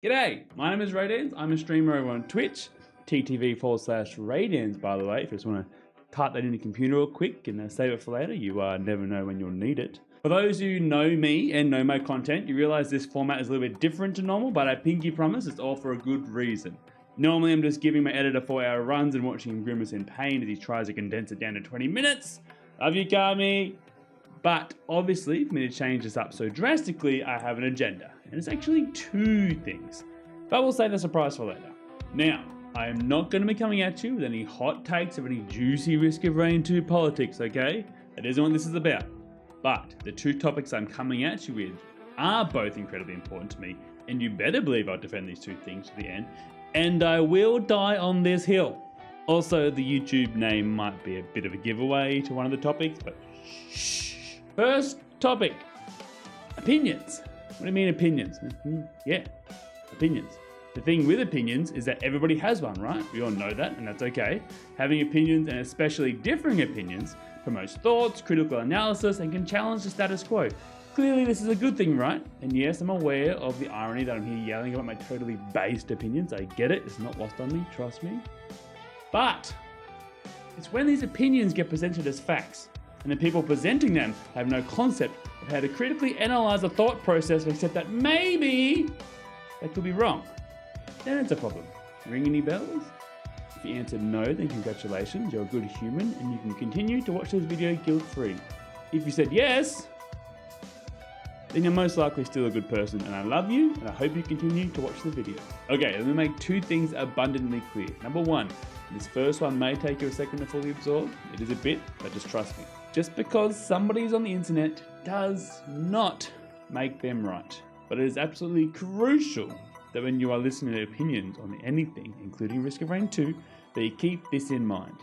G'day, my name is Raydans. I'm a streamer over on Twitch, ttv/Raydans, by the way. If you just want to type that in your computer real quick and save it for later, you never know when you'll need it. For those who know me and know my content, you realize this format is a little bit different to normal, but I pinky promise it's all for a good reason. Normally I'm just giving my editor 4-hour runs and watching him grimace in pain as he tries to condense it down to 20 minutes. Love you, Kami. But obviously, for me to change this up so drastically, I have an agenda. And it's actually two things. But we'll save the surprise for later. Now, I am not going to be coming at you with any hot takes of any juicy Risk of Rain 2 politics, okay? That isn't what this is about. But the two topics I'm coming at you with are both incredibly important to me. And you better believe I'll defend these two things to the end. And I will die on this hill. Also, the YouTube name might be a bit of a giveaway to one of the topics, but shh. First topic, opinions. What do you mean opinions? Yeah, opinions. The thing with opinions is that everybody has one, right? We all know that, and that's okay. Having opinions, and especially differing opinions, promotes thoughts, critical analysis, and can challenge the status quo. Clearly this is a good thing, right? And yes, I'm aware of the irony that I'm here yelling about my totally based opinions. I get it, it's not lost on me, trust me. But it's when these opinions get presented as facts, and the people presenting them have no concept of how to critically analyze the thought process and accept that maybe they could be wrong. Then it's a problem. Ring any bells? If you answered no, then congratulations, you're a good human and you can continue to watch this video guilt-free. If you said yes, then you're most likely still a good person and I love you and I hope you continue to watch the video. Okay, let me make two things abundantly clear. Number one, this first one may take you a second to fully absorb. It is a bit, but just trust me. Just because somebody's on the internet does not make them right. But it is absolutely crucial that when you are listening to opinions on anything, including Risk of Rain 2, that you keep this in mind.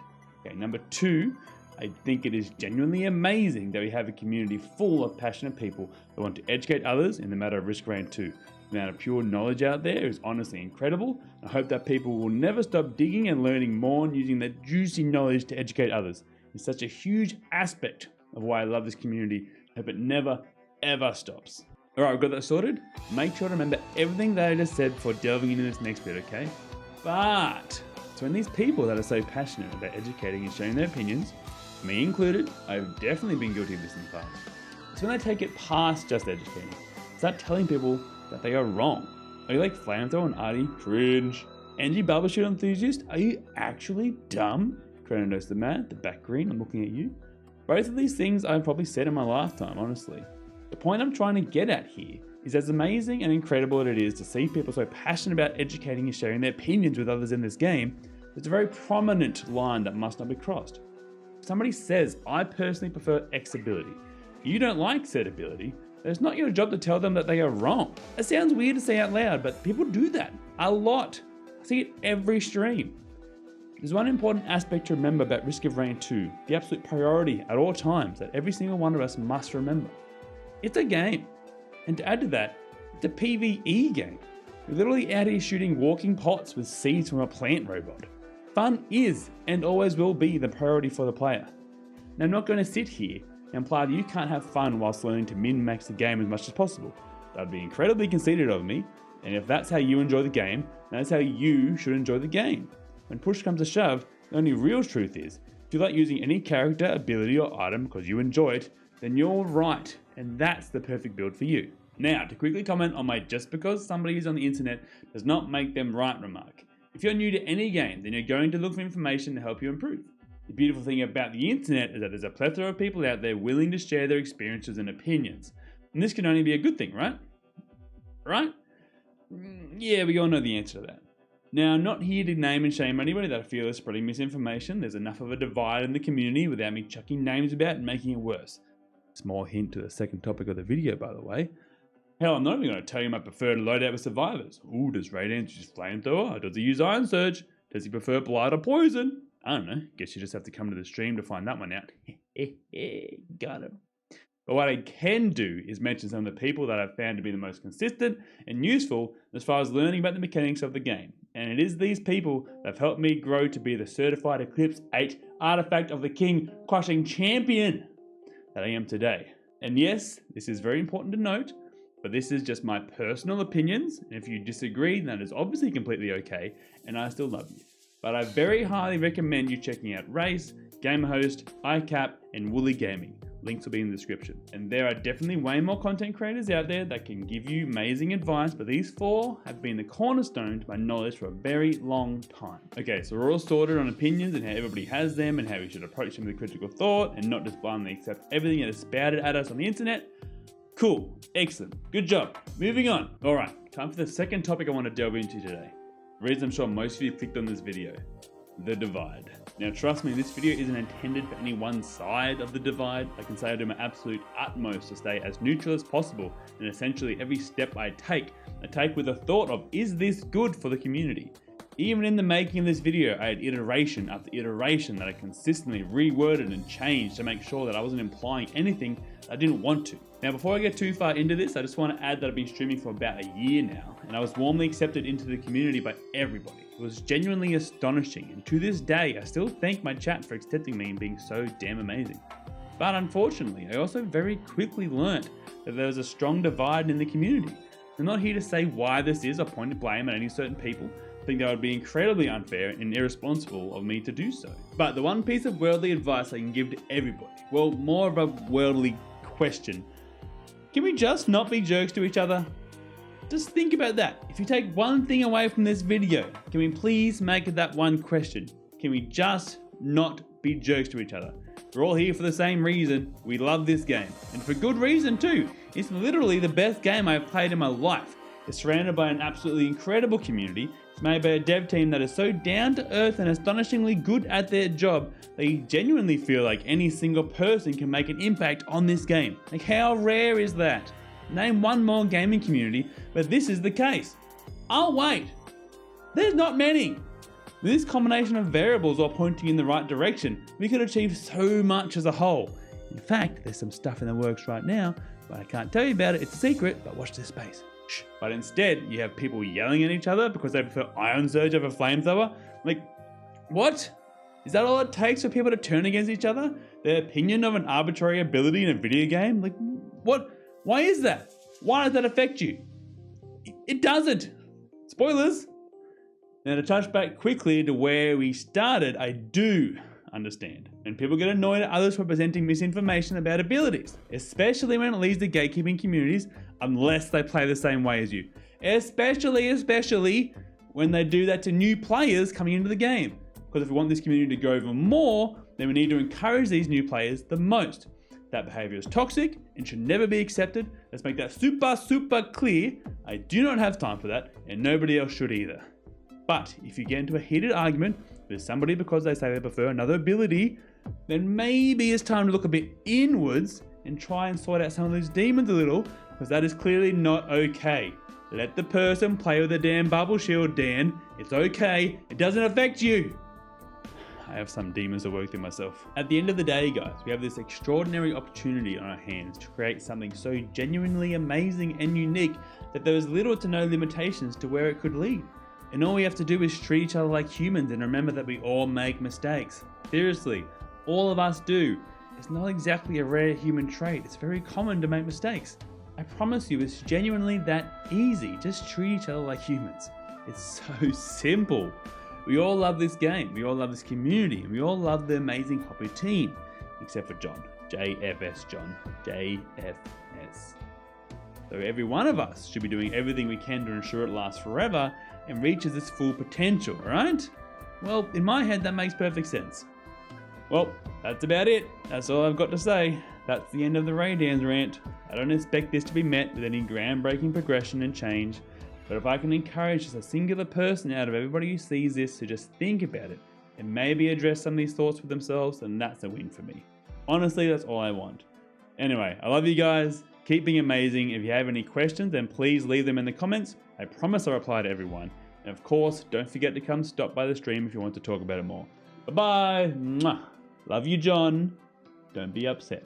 Okay, number two, I think it is genuinely amazing that we have a community full of passionate people that want to educate others in the matter of Risk of Rain 2. The amount of pure knowledge out there is honestly incredible. I hope that people will never stop digging and learning more and using that juicy knowledge to educate others. It's such a huge aspect of why I love this community. I hope it never, ever stops. Alright, we've got that sorted. Make sure to remember everything that I just said before delving into this next bit, okay? But it's when these people that are so passionate about educating and sharing their opinions, me included, I've definitely been guilty of this in the past. It's when they take it past just educating. Start telling people that they are wrong. Are you like Flamethrower and Artie? Cringe. Angie Barbershoot enthusiast? Are you actually dumb? Chronos the Mad, the back green, I'm looking at you. Both of these things I've probably said in my lifetime, honestly. The point I'm trying to get at here is as amazing and incredible it is to see people so passionate about educating and sharing their opinions with others in this game, there's a very prominent line that must not be crossed. If somebody says, I personally prefer X ability, you don't like said ability, then it's not your job to tell them that they are wrong. It sounds weird to say out loud, but people do that a lot. I see it every stream. There's one important aspect to remember about Risk of Rain 2, the absolute priority at all times that every single one of us must remember. It's a game. And to add to that, it's a PvE game. We're literally out here shooting walking pots with seeds from a plant robot. Fun is, and always will be, the priority for the player. Now I'm not going to sit here and imply that you can't have fun whilst learning to min-max the game as much as possible. That would be incredibly conceited of me, and if that's how you enjoy the game, that's how you should enjoy the game. When push comes to shove, the only real truth is, if you like using any character, ability or item because you enjoy it, then you're right, and that's the perfect build for you. Now, to quickly comment on my just because somebody is on the internet does not make them right remark. If you're new to any game, then you're going to look for information to help you improve. The beautiful thing about the internet is that there's a plethora of people out there willing to share their experiences and opinions. And this can only be a good thing, right? Right? Yeah, we all know the answer to that. Now, I'm not here to name and shame anybody that I feel is spreading misinformation. There's enough of a divide in the community without me chucking names about and making it worse. Small hint to the second topic of the video, by the way. Hell, I'm not even going to tell you my preferred loadout with survivors. Ooh, does Raydans use flamethrower? Or does he use iron surge? Does he prefer blight or poison? I don't know. Guess you just have to come to the stream to find that one out. Got him. But what I can do is mention some of the people that I've found to be the most consistent and useful as far as learning about the mechanics of the game. And it is these people that have helped me grow to be the certified Eclipse 8 Artifact of the King crushing champion that I am today. And yes, this is very important to note, But this is just my personal opinions, and if you disagree, that is obviously completely okay, and I still love you. But I very highly recommend you checking out Race, GamerHost, iCap, and Woolly Gaming. Links will be in the description. And there are definitely way more content creators out there that can give you amazing advice, but these 4 have been the cornerstone to my knowledge for a very long time. Okay, so we're all sorted on opinions and how everybody has them and how we should approach them with critical thought and not just blindly accept everything that is spouted at us on the internet. Cool, excellent, good job. Moving on. All right, time for the second topic I want to delve into today. The reason I'm sure most of you clicked on this video. The divide. Now trust me, this video isn't intended for any one side of the divide. I can say I do my absolute utmost to stay as neutral as possible, and essentially every step I take with a thought of, is this good for the community? Even in the making of this video, I had iteration after iteration that I consistently reworded and changed to make sure that I wasn't implying anything I didn't want to. Now before I get too far into this, I just want to add that I've been streaming for about a year now, and I was warmly accepted into the community by everybody. It was genuinely astonishing, and to this day, I still thank my chat for accepting me and being so damn amazing. But unfortunately, I also very quickly learnt that there was a strong divide in the community. I'm not here to say why this is or point the blame at any certain people. I think that would be incredibly unfair and irresponsible of me to do so. But the one piece of worldly advice I can give to everybody, well, more of a worldly question. Can we just not be jerks to each other? Just think about that. If you take one thing away from this video, can we please make it that one question? Can we just not be jerks to each other? We're all here for the same reason. We love this game. And for good reason too. It's literally the best game I've played in my life. It's surrounded by an absolutely incredible community. It's made by a dev team that is so down to earth and astonishingly good at their job that you genuinely feel like any single person can make an impact on this game. Like, how rare is that? Name one more gaming community, but this is the case. Oh wait, there's not many. With this combination of variables all pointing in the right direction, we could achieve so much as a whole. In fact, there's some stuff in the works right now, but I can't tell you about it, it's a secret, but watch this space. Shh. But instead, you have people yelling at each other because they prefer Iron Surge over Flamethrower. Like, what? Is that all it takes for people to turn against each other? Their opinion of an arbitrary ability in a video game? Like, what? Why is that? Why does that affect you? It doesn't. Spoilers. Now to touch back quickly to where we started, I do understand. And people get annoyed at others for presenting misinformation about abilities, especially when it leads to gatekeeping communities, unless they play the same way as you. Especially when they do that to new players coming into the game. Because if we want this community to grow even more, then we need to encourage these new players the most. That behavior is toxic and should never be accepted. Let's make that super clear. I do not have time for that, and nobody else should either. But if you get into a heated argument with somebody because they say they prefer another ability, then maybe it's time to look a bit inwards and try and sort out some of those demons a little, because that is clearly not okay. Let the person play with the damn bubble shield, Dan. It's okay. It doesn't affect you. I have some demons to work through myself. At the end of the day, guys, we have this extraordinary opportunity on our hands to create something so genuinely amazing and unique that there is little to no limitations to where it could lead. And all we have to do is treat each other like humans and remember that we all make mistakes. Seriously, all of us do. It's not exactly a rare human trait. It's very common to make mistakes. I promise you, it's genuinely that easy. Just treat each other like humans. It's so simple. We all love this game, we all love this community, and we all love the amazing Hoppy team. Except for John. JFS John. JFS. So every one of us should be doing everything we can to ensure it lasts forever and reaches its full potential, right? Well, in my head that makes perfect sense. Well, that's about it. That's all I've got to say. That's the end of the Raydans rant. I don't expect this to be met with any groundbreaking progression and change. But if I can encourage just a singular person out of everybody who sees this to just think about it and maybe address some of these thoughts with themselves, then that's a win for me. Honestly, that's all I want. Anyway, I love you guys. Keep being amazing. If you have any questions, then please leave them in the comments. I promise I'll reply to everyone. And of course, don't forget to come stop by the stream if you want to talk about it more. Bye-bye. Mwah. Love you, John. Don't be upset.